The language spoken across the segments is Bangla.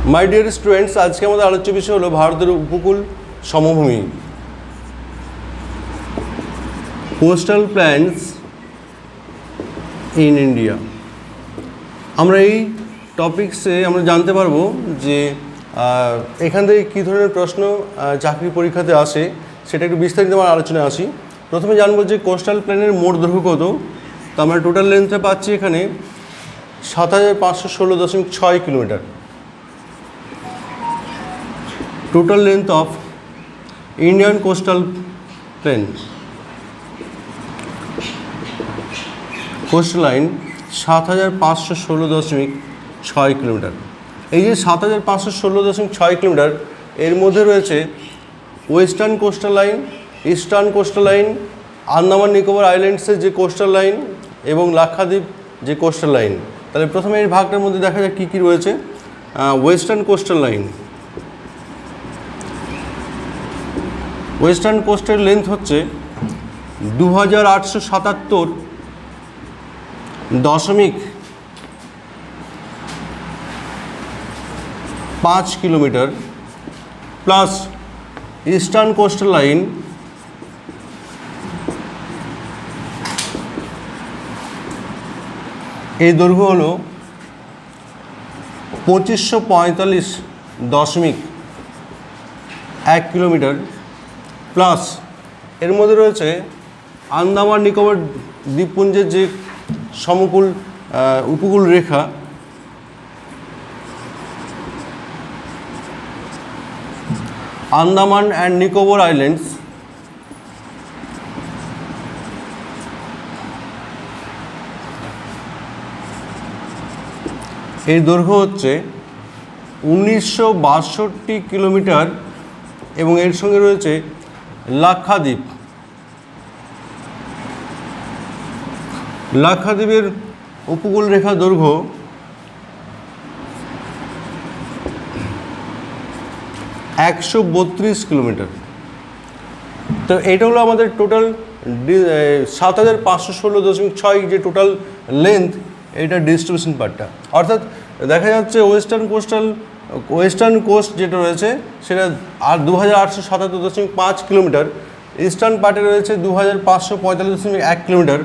माय डियर स्टूडेंट्स, आज के हमारे आलोच्य विषय हलो भारतेर उपकूल समभूमि कोस्टाल प्लैन्स इन इंडिया। আমরা এই টপিকসে আমরা জানতে পারবো যে এখান থেকে কী ধরনের প্রশ্ন চাকরি পরীক্ষাতে আসে সেটা একটু বিস্তারিত আমার আলোচনায় আসি। প্রথমে জানবো যে কোস্টাল প্ল্যানের মোট দৈর্ঘ্য কত। তো আমরা টোটাল লেন্থে পাচ্ছি এখানে ৭৫১৬.৬ kilometre. Total length of Indian coastal plain coastal line ৭৫১৬.৬ কিলোমিটার। এই যে ৭৫১৬.৬ কিলোমিটার এর মধ্যে রয়েছে western coastal line, eastern coastal line, Andaman Nicobar আইল্যান্ডসের যে কোস্টাল লাইন এবং লাক্ষাদ্বীপ যে কোস্টাল লাইন। তাহলে প্রথমে এই ভাগটার মধ্যে দেখা যাক কী কী রয়েছে। ওয়েস্টার্ন কোস্টাল লাইন, ওয়েস্টার্ন কোস্টের লেন্থ হচ্ছে ২৮৭৭.৫ kilometre plus eastern coastal line এই দৈর্ঘ্য হলো ২৫৪৫.১ কিলোমিটার প্লাস এর মধ্যে রয়েছে আন্দামান নিকোবর দ্বীপপুঞ্জের যে সমকুল উপকূল রেখা আন্দামান অ্যান্ড নিকোবর আইল্যান্ডস এর দৈর্ঘ্য হচ্ছে ১৯৬২ কিলোমিটার এবং এর সঙ্গে রয়েছে লাক্ষাদ্বীপ। লাক্ষাদ্বীপের উপকূল রেখা দৈর্ঘ্য ১৩২ কিলোমিটার। তো এটা হলো আমাদের টোটাল ৭৫১৬.৬ যে টোটাল লেন্থ, এটা ডিস্ট্রিবিউশন পার্টটা। অর্থাৎ দেখা যাচ্ছে ওয়েস্টার্ন কোস্ট যেটা রয়েছে সেটা ২৮৭৭.৫ কিলোমিটার, ইস্টার্ন পার্টে রয়েছে ২৫৪৫.১ কিলোমিটার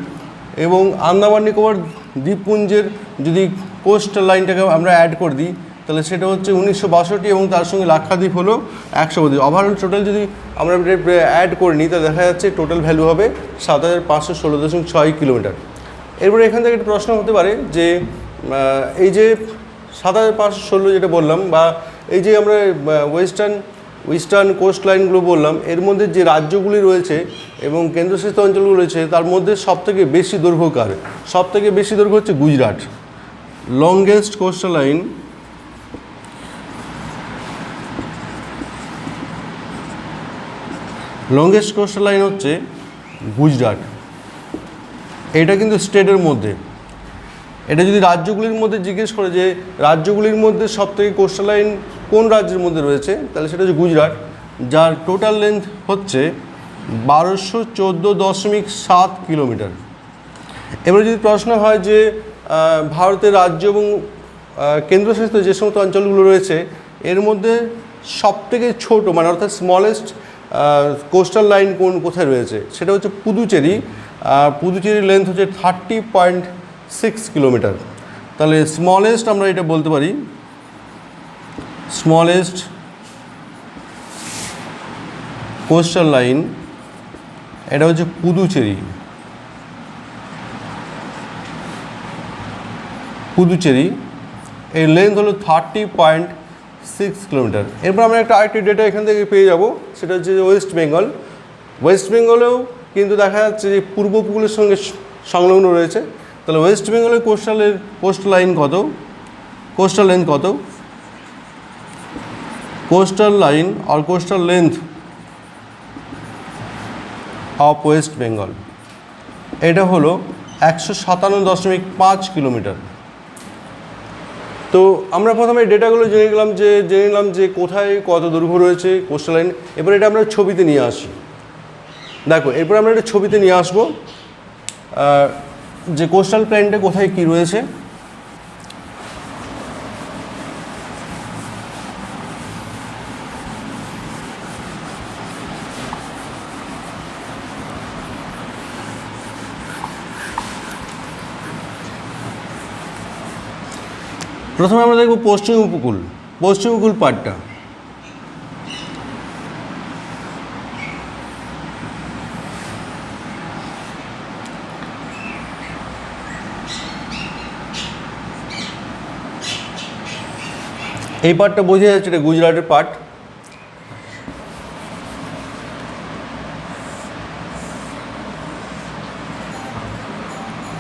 এবং আন্দামান নিকোবর দ্বীপপুঞ্জের যদি কোস্টাল লাইনটাকে আমরা অ্যাড করে দিই তাহলে সেটা হচ্ছে ১৯৬২ এবং তার সঙ্গে লাক্ষাদ্বীপ হলো ১৩২। ওভারঅল টোটাল যদি আমরা অ্যাড করে নিই তাহলে দেখা যাচ্ছে টোটাল ভ্যালু হবে ৭৫১৬.৬ কিলোমিটার। এরপরে এখান থেকে একটা প্রশ্ন হতে পারে যে এই যে ৭৫১৬ যেটা বললাম বা এই যে আমরা ওয়েস্টার্ন কোস্ট লাইনগুলো বললাম এর মধ্যে যে রাজ্যগুলি রয়েছে এবং কেন্দ্রশাসিত অঞ্চলগুলো রয়েছে তার মধ্যে সবথেকে বেশি দৈর্ঘ্য কার? সবথেকে বেশি দৈর্ঘ্য হচ্ছে গুজরাট। লংগেস্ট কোস্টাল লাইন হচ্ছে গুজরাট। এটা কিন্তু স্টেটের মধ্যে। এটা যদি রাজ্যগুলির মধ্যে জিজ্ঞেস করে যে রাজ্যগুলির মধ্যে সবথেকে কোস্টাল লাইন কোন রাজ্যের মধ্যে রয়েছে তাহলে সেটা হচ্ছে গুজরাট, যার টোটাল লেন্থ হচ্ছে ১২১৪.৭ কিলোমিটার। এবারে যদি প্রশ্ন হয় যে ভারতের রাজ্য এবং কেন্দ্রশাসিত যে সমস্ত অঞ্চলগুলো রয়েছে এর মধ্যে সবথেকে ছোট মানে অর্থাৎ স্মলেস্ট কোস্টাল লাইন কোথায় রয়েছে সেটা হচ্ছে পুদুচেরি। পুদুচেরির লেন্থ হচ্ছে 30.6 কিলোমিটার। তাহলে স্মলেস্ট আমরা এটা বলতে পারি স্মলেস্ট কোস্টাল লাইন এটা হচ্ছে পুদুচেরি। এর লেন্থ হলো 30.6 কিলোমিটার। এরপর আমরা একটা আরেকটি ডেটা এখান থেকে পেয়ে যাব, সেটা হচ্ছে ওয়েস্ট বেঙ্গলেও কিন্তু দেখা যাচ্ছে যে পূর্ব উপকূলের সঙ্গে সংলগ্ন রয়েছে। তাহলে ওয়েস্ট বেঙ্গলের কোস্টাল লেন্থ কত? কোস্টাল লাইন আর coastal length of West Bengal এটা হলো ১৫৭.৫ কিলোমিটার। তো আমরা প্রথমে ডেটাগুলো জেনে নিলাম যে কোথায় কত দৈর্ঘ্য রয়েছে কোস্টাল লাইন। এবার এটা আমরা ছবিতে নিয়ে আসি। দেখো এরপর আমরা এটা ছবিতে নিয়ে আসবো যে কোস্টাল প্লেনটা কোথায় কী রয়েছে। প্রথমে আমরা দেখব পশ্চিম উপকূল। পশ্চিম উপকূল পাটটা এই পাটটা বোঝা যাচ্ছে এটা গুজরাটের পাট।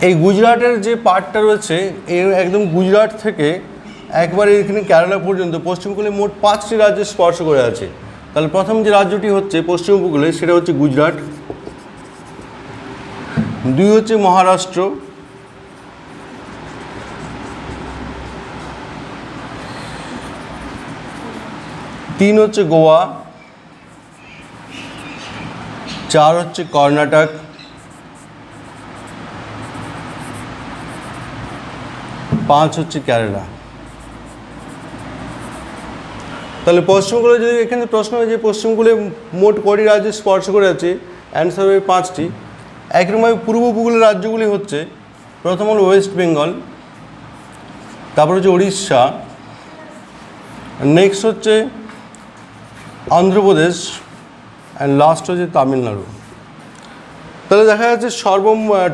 এই গুজরাটের যে পাটটা রয়েছে এই একদম গুজরাট থেকে একবারে এখানে কেরালা পর্যন্ত পশ্চিম উপকূলে মোট 5টি রাজ্য স্পর্শ করে আছে। তাহলে প্রথম যে রাজ্যটি হচ্ছে পশ্চিম উপকূলে সেটা হচ্ছে গুজরাট, 2 হচ্ছে মহারাষ্ট্র, 3 হচ্ছে গোয়া, 4 হচ্ছে কর্ণাটক, 5 হচ্ছে কেরালা। তাহলে পশ্চিমবঙ্গে যদি এখানে প্রশ্ন হয় যে পশ্চিমবঙ্গে মোট কটি রাজ্য স্পর্শ করে আছে, অ্যান্সার হবে 5টি। একরকমভাবে পূর্ব উপকূলের রাজ্যগুলি হচ্ছে প্রথম হলো ওয়েস্ট বেঙ্গল, তারপর হচ্ছে উড়িষ্যা, নেক্সট হচ্ছে অন্ধ্রপ্রদেশ, অ্যান্ড লাস্ট হচ্ছে তামিলনাড়ু। তাহলে দেখা যাচ্ছে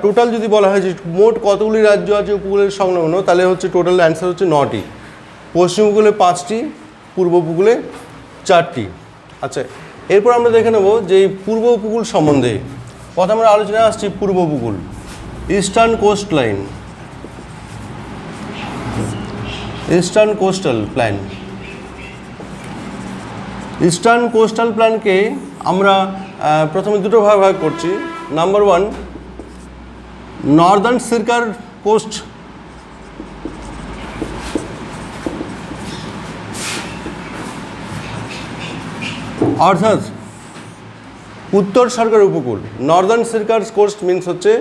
টোটাল যদি বলা হয় যে মোট কতগুলি রাজ্য আছে উপকূলের সংলগ্ন, তাহলে হচ্ছে টোটাল অ্যান্সার হচ্ছে 9টি। পশ্চিম উপকূলে 5টি, পূর্ব উপকূলে 4টি। আচ্ছা, এরপর আমরা দেখে নেব যে এই পূর্ব উপকূল সম্বন্ধে। কথা আমরা আলোচনায় আসছি পূর্ব উপকূল, eastern coast line, eastern coastal plan. Eastern coastal প্ল্যানকে আমরা প্রথমে দুটো ভাগ করছি। নাম্বার 1, নর্দার্ন সিরকার কোস্ট, অর্থাৎ উত্তর সরকার উপকূল। নর্দার্ন সিরকার কোস্ট মিনস হচ্ছে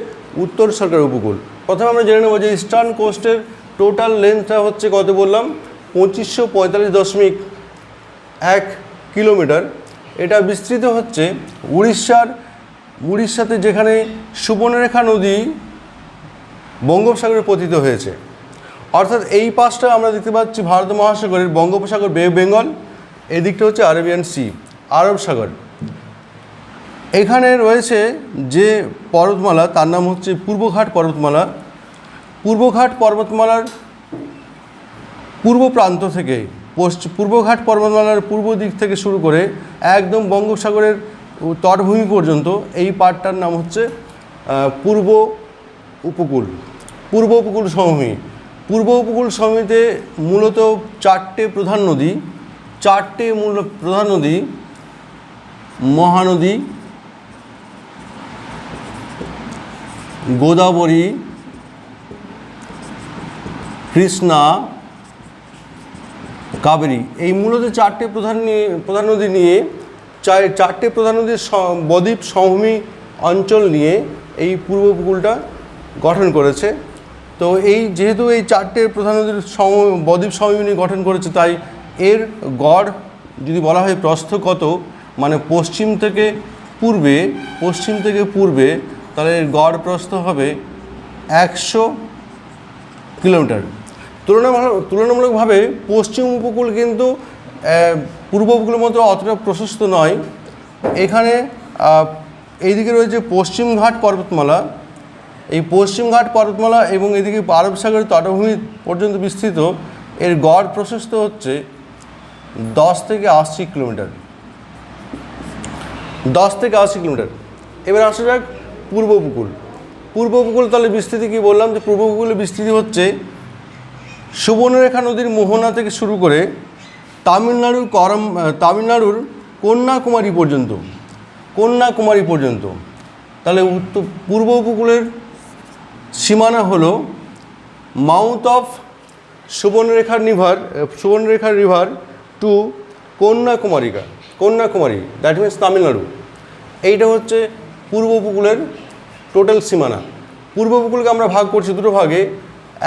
উত্তর সরকার উপকূল। প্রথমে আমরা জেনে নেব যে ইস্টার্ন কোস্টের টোটাল লেন্থটা হচ্ছে কত বললাম, 2545.1 কিলোমিটার। এটা বিস্তৃত হচ্ছে উড়িষ্যাতে, যেখানে সুবর্ণরেখা নদী বঙ্গোপসাগরে পতিত হয়েছে। অর্থাৎ এই পাশটা আমরা দেখতে পাচ্ছি ভারত মহাসাগরের বঙ্গোপসাগর, বে অফ বেঙ্গল, এদিকটা হচ্ছে আরবিয়ান সি, আরব সাগর। এখানে রয়েছে যে পর্বতমালা তার নাম হচ্ছে পূর্বঘাট পর্বতমালা। পূর্বঘাট পর্বতমালার পূর্ব প্রান্ত থেকে পূর্বঘাট পর্বতমালার পূর্ব দিক থেকে শুরু করে একদম বঙ্গোপসাগরের তটভূমি পর্যন্ত এই পাটটার নাম হচ্ছে পূর্ব উপকূল, পূর্ব উপকূল সমভূমি। পূর্ব উপকূল সমভূমিতে মূলত 4টে প্রধান নদী, মহানদী, গোদাবরী, কৃষ্ণা, কাবেরী, এই মূলত 4টে প্রধান নদী নিয়ে 4টে প্রধান নদীর বদ্বীপ সমভূমি অঞ্চল নিয়ে এই পূর্ব উপকূলটা গঠন করেছে। তো যেহেতু এই 4টে প্রধান নদীর বদ্বীপ সমভূমি নিয়ে গঠন করেছে, তাই এর গড় যদি বলা হয় প্রস্থ কত, মানে পশ্চিম থেকে পূর্বে, তাহলে এর গড় প্রস্থ হবে 100 কিলোমিটার। তুলনামূলকভাবে পশ্চিম উপকূল কিন্তু পূর্ব উপকূলের মতো অতটা প্রশস্ত নয়। এখানে এইদিকে রয়েছে পশ্চিমঘাট পর্বতমালা, এই পশ্চিমঘাট পর্বতমালা এবং এদিকে আরব সাগরের তটভূমি পর্যন্ত বিস্তৃত। এর গড় প্রশস্ত হচ্ছে 10 থেকে 80 কিলোমিটার, 10 থেকে 80 কিলোমিটার। এবার আসা যাক পূর্ব উপকূল। পূর্ব উপকূল তাহলে বিস্তৃতি কী বললাম, যে পূর্ব উপকূলের বিস্তৃতি হচ্ছে সুবর্ণরেখা নদীর মোহনা থেকে শুরু করে তামিলনাড়ুর কন্যাকুমারী পর্যন্ত। তাহলে পূর্ব উপকূলের সীমানা হলো mouth of Subarnarekha river to Kanyakumari, that means Tamil Nadu. এইটা হচ্ছে পূর্ব উপকূলের টোটাল সীমানা। পূর্ব উপকূলকে আমরা ভাগ করছি দুটো ভাগে।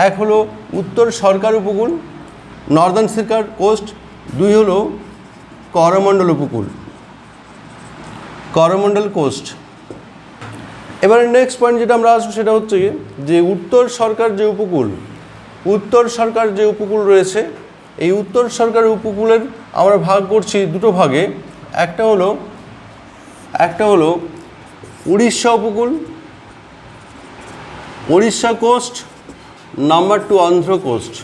এক হলো উত্তর সরকার উপকূল, নর্দার্ন সিরকার কোস্ট, 2 হলো করমণ্ডল কোস্ট। এবারে নেক্সট পয়েন্ট যেটা আমরা আসবো সেটা হচ্ছে যে উত্তর সরকার যে উপকূল, উত্তর সরকার যে উপকূল রয়েছে, এই উত্তর সরকারের উপকূলের আমরা ভাগ করছি দুটো ভাগে। একটা হলো উড়িষ্যা উপকূল, Orissa coast, number 2 Andhra coast.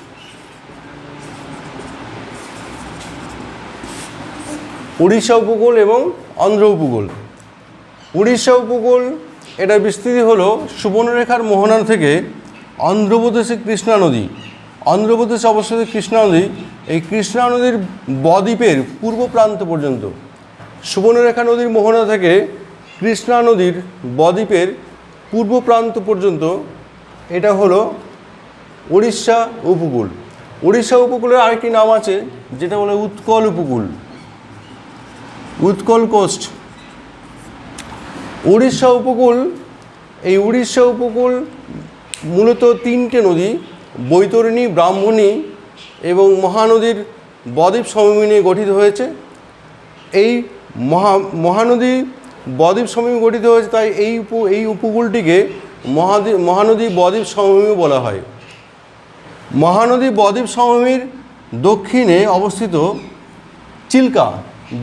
Orissa উপকূল এবং অন্ধ্র উপকূল। উড়িষ্যা উপকূল এটার বিস্তৃতি হলো সুবর্ণরেখার মোহনা থেকে অন্ধ্রপ্রদেশে কৃষ্ণা নদী, অন্ধ্রপ্রদেশে অবস্থিত কৃষ্ণা নদী, এই কৃষ্ণা নদীর বদ্বীপের পূর্ব প্রান্ত পর্যন্ত। সুবর্ণরেখা নদীর মোহনা থেকে কৃষ্ণা নদীর বদ্বীপের পূর্ব প্রান্ত পর্যন্ত এটা হলো উড়িষ্যা উপকূল। উড়িষ্যা উপকূলের আরেকটি নাম আছে যেটা বলে উৎকল উপকূল, উৎকল কোস্ট। উড়িষ্যা উপকূল, এই উড়িষ্যা উপকূল মূলত 3টে নদী, বৈতরণী, ব্রাহ্মণী এবং মহানদীর বদ্বীপ সমভূমি নিয়ে গঠিত হয়েছে। এই মহানদী বদ্বীপ সমভূমি গঠিত হয়েছে, তাই এই উপকূলটিকে মহানদী বদ্বীপ সমভূমি বলা হয়। মহানদী বদ্বীপ সমভূমির দক্ষিণে অবস্থিত চিল্কা,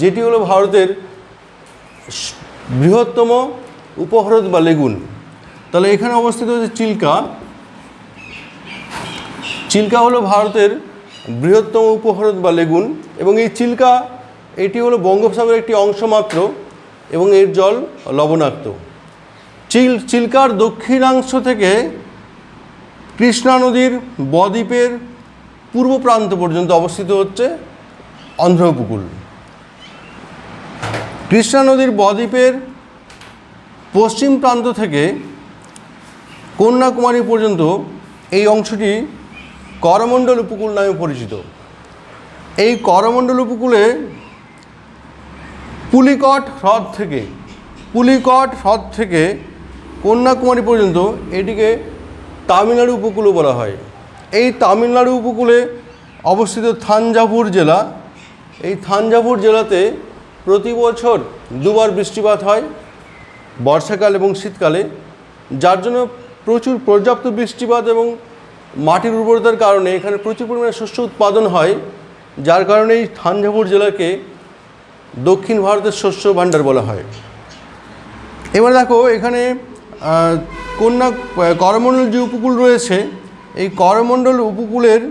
যেটি হলো ভারতের বৃহত্তম উপহ্রদ বা লেগুন। তাহলে এখানে অবস্থিত হচ্ছে চিল্কা। চিল্কা হলো ভারতের বৃহত্তম উপহ্রদ বা লেগুন, এবং এই চিল্কা এটি হলো বঙ্গোপসাগরের একটি অংশ মাত্র এবং এর জল লবণাক্ত। চিল্কার দক্ষিণাংশ থেকে কৃষ্ণা নদীর বদ্বীপের পূর্ব প্রান্ত পর্যন্ত অবস্থিত হচ্ছে অন্ধ্র উপকূল। কৃষ্ণা নদীর বদ্বীপের পশ্চিম প্রান্ত থেকে কন্যাকুমারী পর্যন্ত এই অংশটি করমণ্ডল উপকূল নামে পরিচিত। এই করমণ্ডল উপকূলে পুলিকট হ্রদ থেকে কন্যাকুমারী পর্যন্ত এটিকে তামিলনাড়ু উপকূলও বলা হয়। এই তামিলনাড়ু উপকূলে অবস্থিত থাঞ্জাভুর জেলা, এই থাঞ্জাভুর জেলাতে প্রতি বছর 2বার বৃষ্টিপাত হয়, বর্ষাকাল এবং শীতকালে, যার জন্য পর্যাপ্ত বৃষ্টিপাত এবং মাটির উর্বরতার কারণে এখানে প্রচুর পরিমাণে শস্য উৎপাদন হয়, যার কারণে এই থাঞ্জাভুর জেলাকে দক্ষিণ ভারতের শস্য ভাণ্ডার বলা হয়। এবার দেখো এখানে করমণ্ডল যে উপকূল রয়েছে, এই করমণ্ডল উপকূলের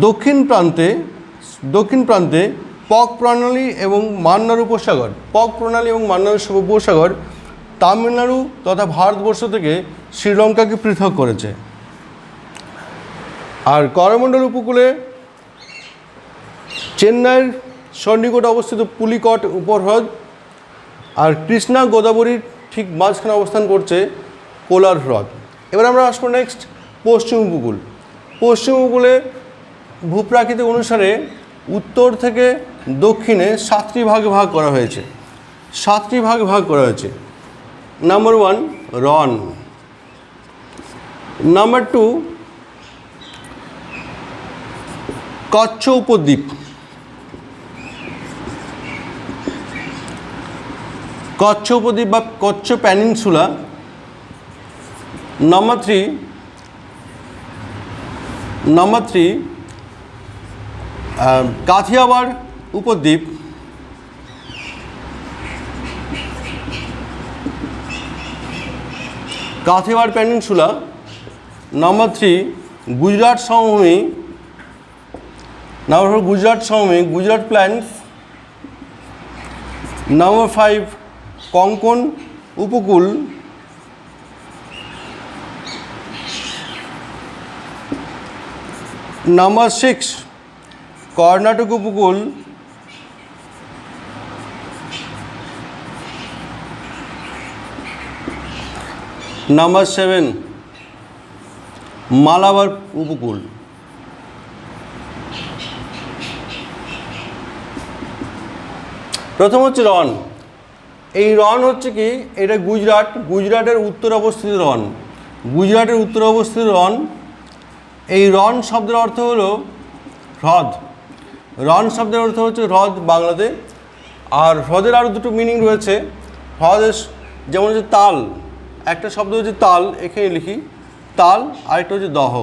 দক্ষিণ প্রান্তে পক প্রণালী এবং মান্নার উপসাগর তামিলনাড়ু তথা ভারতবর্ষ থেকে শ্রীলঙ্কাকে পৃথক করেছে। আর করমণ্ডল উপকূলে চেন্নাইয়ের সন্নিকটে অবস্থিত পুলিকট উপহ্রদ, আর কৃষ্ণা গোদাবরীর ঠিক মাঝখানে অবস্থান করছে কোলার হ্রদ। এবার আমরা আসবো নেক্সট পশ্চিম উপকূলে ভূপ্রাকৃতিক অনুসারে উত্তর থেকে দক্ষিণে 7টি ভাগে ভাগ করা হয়েছে। নাম্বার 1 রন, নাম্বার 2 কচ্ছ উপদ্বীপ, বা কচ্ছ প্যানিনসুলা, নাম্বার 3 কাথিয়াওয়াড় উপদ্বীপ, কাথিয়াওয়াড় প্যানিনসুলা, নাম্বার 3 গুজরাট সমভূমি, গুজরাট প্ল্যান্স, নাম্বার 5 কোঙ্কণ উপকূল, নাম্বার 6 কর্ণাটক উপকূল, নাম্বার 7 মালাবার উপকূল। প্রথম হচ্ছে রন। এই রন হচ্ছে কি, এটা গুজরাটের উত্তরে অবস্থিত রন। এই রন শব্দের অর্থ হলো হ্রদ। রন শব্দের অর্থ হচ্ছে হ্রদ বাংলাতে। আর হ্রদের আরও দুটো মিনিং রয়েছে। হ্রদের যেমন হচ্ছে তাল, একটা শব্দ হচ্ছে তাল, এখানে লিখি তাল, আরেকটা হচ্ছে দহ।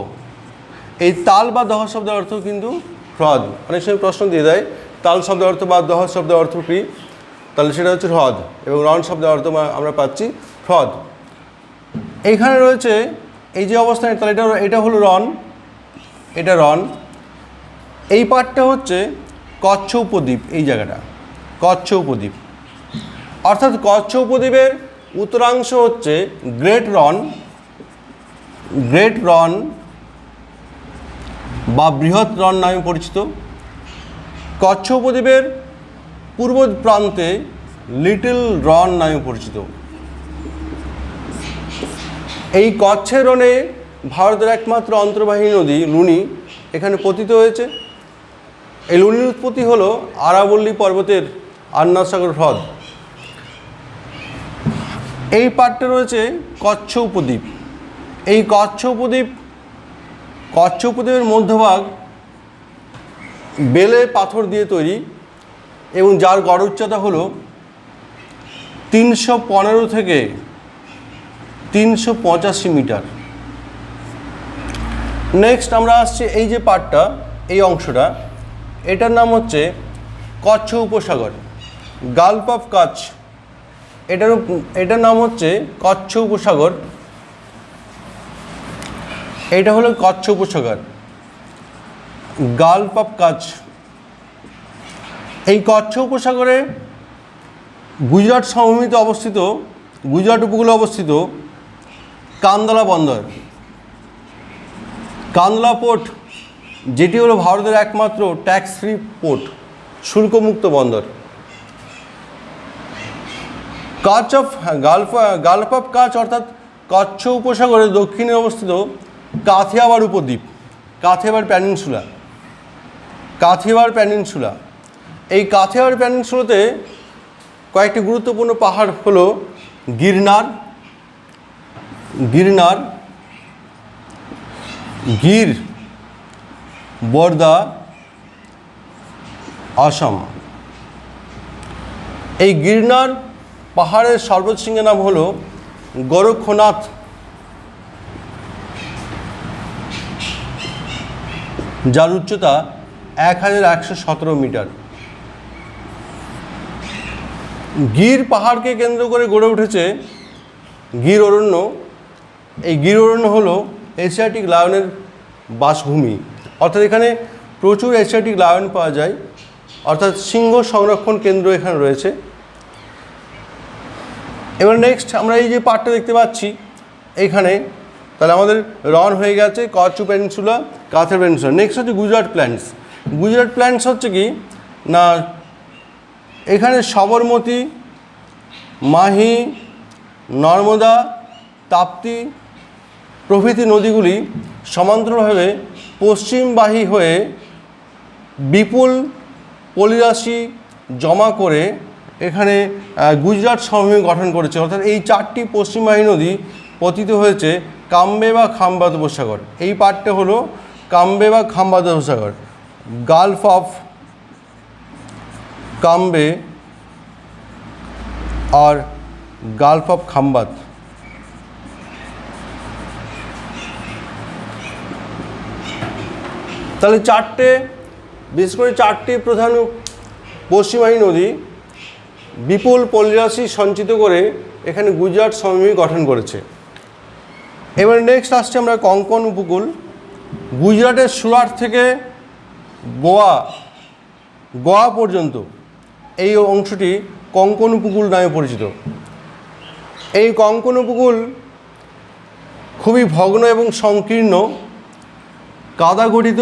এই তাল বা দহ শব্দের অর্থ কিন্তু হ্রদ। অনেক সময় প্রশ্ন দিয়ে দেয় তাল শব্দের অর্থ বা দহ শব্দের অর্থ কী, তাহলে সেটা হচ্ছে হ্রদ, এবং রন শব্দের অর্থ আমরা পাচ্ছি হ্রদ। এইখানে রয়েছে এই যে অবস্থায়, তাহলে এটা হলো রন, এটা রন। এই পার্টটা হচ্ছে কচ্ছ উপদ্বীপ, এই জায়গাটা কচ্ছ উপদ্বীপ, অর্থাৎ কচ্ছ উপদ্বীপের উত্তরাংশ হচ্ছে গ্রেট রন, গ্রেট রন বা বৃহৎ রন নামে পরিচিত। কচ্ছ উপদ্বীপের পূর্ব প্রান্তে লিটল রন নামে পরিচিত। এই কচ্ছের রনে ভারতের একমাত্র অন্তর্বাহী নদী লুনি এখানে পতিত হয়েছে। এই লুনির উৎপত্তি হল আরাবল্লী পর্বতের আন্নাসাগর হ্রদ। এই পার্টটা রয়েছে কচ্ছ উপদ্বীপ। এই কচ্ছ উপদ্বীপের মধ্যভাগ বেলে পাথর দিয়ে তৈরি এবং যার গড় উচ্চতা হলো 315 থেকে 385 মিটার। নেক্সট আমরা আসছি এই যে পার্টটা, এই অংশটা, এটার নাম হচ্ছে কচ্ছ উপসাগর, গালফ অফ কচ্ছ। এটার নাম হচ্ছে কচ্ছ উপসাগর। এটা হলো কচ্ছ উপসাগর, গালফ অফ কচ্ছ। এই কচ্ছ উপসাগরে গুজরাট সমভূমিতে অবস্থিত, গুজরাট উপকূলে অবস্থিত কান্দলা বন্দর, কান্দলা পোর্ট, যেটি হলো ভারতের একমাত্র ট্যাক্স ফ্রি পোর্ট, শুল্কমুক্ত বন্দর। গালফ অফ কচ্ছ অর্থাৎ কচ্ছ উপসাগরের দক্ষিণে অবস্থিত কাথিয়াওয়াড় উপদ্বীপ, কাথিয়াওয়াড় প্যানিনসুলা। এই কাথিয়াওয়াড় প্যানিনসুলাতে কয়েকটি গুরুত্বপূর্ণ পাহাড় হলো গির, বর্দা, আসাম। এই গিরনার পাহাড়ের সর্বোচ্চ শৃঙ্গের নাম হলো গোরক্ষনাথ। যার উচ্চতা 1117 মিটার। গির পাহাড়কে কেন্দ্র করে গড়ে উঠেছে গির অরণ্য। এই গির অরণ্য হলো এশিয়াটিক লায়নের বাসভূমি, অর্থাৎ এখানে প্রচুর এশিয়াটিক লায়ন পাওয়া যায়, অর্থাৎ সিংহ সংরক্ষণ কেন্দ্র এখানে রয়েছে। এবার নেক্সট আমরা এই যে পার্টটা দেখতে পাচ্ছি এইখানে, তাহলে আমাদের রন হয়ে গেছে, Kutch peninsula, Kathiawar peninsula. Next হচ্ছে গুজরাট প্ল্যান্টস। গুজরাট প্ল্যান্টস হচ্ছে কি না, এখানে সবরমতী, মাহি, নর্মদা, তাপ্তি প্রভৃতি নদীগুলি সমান্তরালভাবে পশ্চিমবাহী হয়ে বিপুল পলিরাশি জমা করে এখানে গুজরাট সমভূমি গঠন করেছে। অর্থাৎ এই 4টি পশ্চিমবাহী নদী পতিত হয়েছে কাম্বে বা খাম্বাত উপসাগর। এই পার্টটা হলো কাম্বে বা খাম্বাত উপসাগর, গালফ অফ কাম্বে আর গালফ অফ খাম্বাত। তাহলে বিশেষ করে 4টি প্রধান পশ্চিমবাহী নদী বিপুল পলিরাশি সঞ্চিত করে এখানে গুজরাট সমভূমি গঠন করেছে। এবার নেক্সট আসছে আমরা কোঙ্কণ উপকূল। গুজরাটের সুরাট থেকে গোয়া পর্যন্ত এই অংশটি কোঙ্কণ উপকূল নামে পরিচিত। এই কোঙ্কণ উপকূল খুবই ভগ্ন এবং সংকীর্ণ, কাদা গঠিত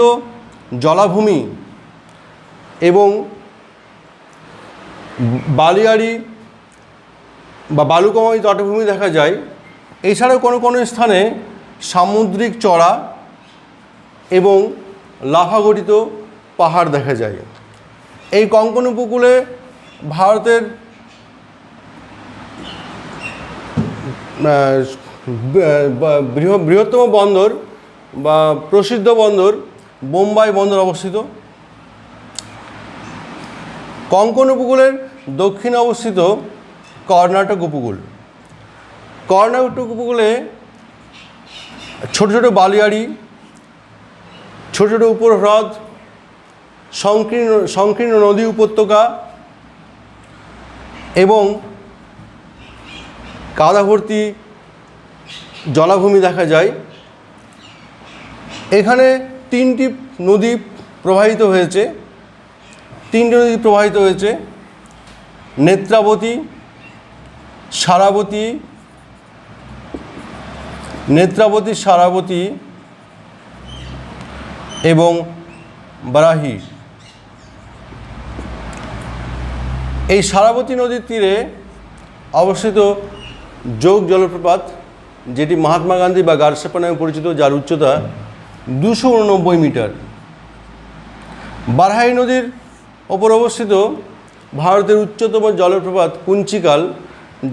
জলাভূমি এবং বালিয়াড়ি বা বালুকাময় তটভূমি দেখা যায়। এছাড়াও কোনো কোনো স্থানে সামুদ্রিক চড়া এবং লাভা গঠিত পাহাড় দেখা যায়। এই কোঙ্কণ উপকূলে ভারতের বৃহত্তম বন্দর বা প্রসিদ্ধ বন্দর বোম্বাই বন্দর অবস্থিত। কোঙ্কণ উপকূলের দক্ষিণে অবস্থিত কর্ণাটক উপকূল। কর্ণাটক উপকূলে ছোট ছোট বালিয়াড়ি, ছোট ছোট উপর হ্রদ, সংকীর্ণ নদী উপত্যকা এবং কাদা ভর্তি জলাভূমি দেখা যায়। এখানে তিনটি নদী প্রবাহিত হয়েছে, নেত্রাবতী, সারাবতী এবং বারাহি। এই সারাবতী নদীর তীরে অবস্থিত যোগ জলপ্রপাত, যেটি মহাত্মা গান্ধী বা গারসেপা নামে পরিচিত, যার উচ্চতা 289 মিটার। বারাহি নদীর ওপর অবস্থিত ভারতের উচ্চতম জলপ্রপাত কুঞ্চিকাল,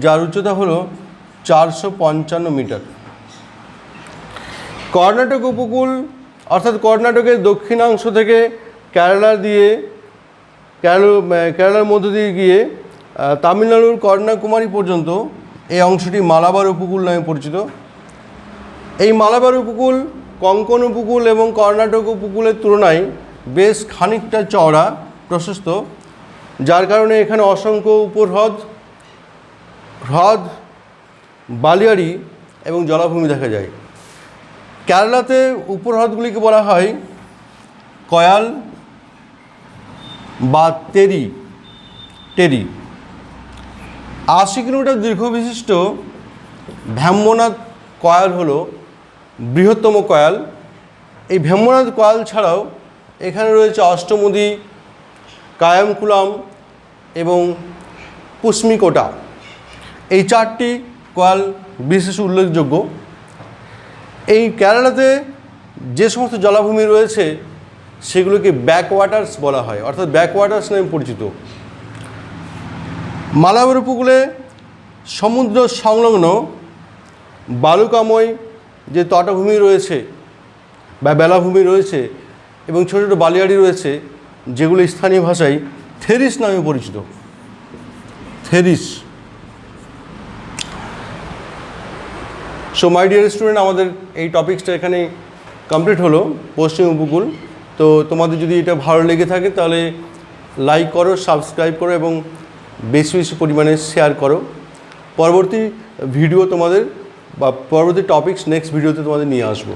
যার উচ্চতা হলো 455 মিটার। কর্ণাটক উপকূল অর্থাৎ কর্ণাটকের দক্ষিণাংশ থেকে কেরালার মধ্য দিয়ে গিয়ে তামিলনাড়ুর কন্যাকুমারী পর্যন্ত এই অংশটি মালাবার উপকূল নামে পরিচিত। এই মালাবার উপকূল কঙ্কন উপকূল এবং কর্ণাটক উপকূলের তুলনায় বেশ খানিকটা চওড়া, প্রশস্ত, যার কারণে এখানে অসংখ্য হ্রদ, বালিয়াড়ি এবং জলাভূমি দেখা যায়। কেরালাতে উপহ্রদগুলিকে বলা হয় কয়াল বা টেরি। 80 কিলোমিটার দীর্ঘ বিশিষ্ট ভ্যাম্বনাথ কয়াল হলো বৃহত্তম কয়াল। এই ভ্যাম্বনাথ কয়াল ছাড়াও এখানে রয়েছে অষ্টমুদি, কায়ামকুলাম এবং পুষ্মিকোটা। এই 4টি কয়াল বিশেষ উল্লেখযোগ্য। এই কেরালাতে যে সমস্ত জলাভূমি রয়েছে সেগুলোকে ব্যাকওয়াটার্স বলা হয়, অর্থাৎ ব্যাকওয়াটার্স নামে পরিচিত। মালাবার উপকূলে সমুদ্র সংলগ্ন বালুকাময় যে তটভূমি রয়েছে বা বেলাভূমি রয়েছে এবং ছোটো ছোটো বালিয়াড়ি রয়েছে, যেগুলো স্থানীয় ভাষায় থেরিস নামে পরিচিত। সো মাই ডিয়ার স্টুডেন্ট, আমাদের এই টপিক্সটা এখানে কমপ্লিট হলো, পশ্চিম উপকূল। তো তোমাদের যদি এটা ভালো লেগে থাকে তাহলে লাইক করো, সাবস্ক্রাইব করো এবং বেশি বেশি পরিমাণে শেয়ার করো। পরবর্তী ভিডিও তোমাদের বা পরবর্তী টপিক্স নেক্সট ভিডিওতে তোমাদের নিয়ে আসবো।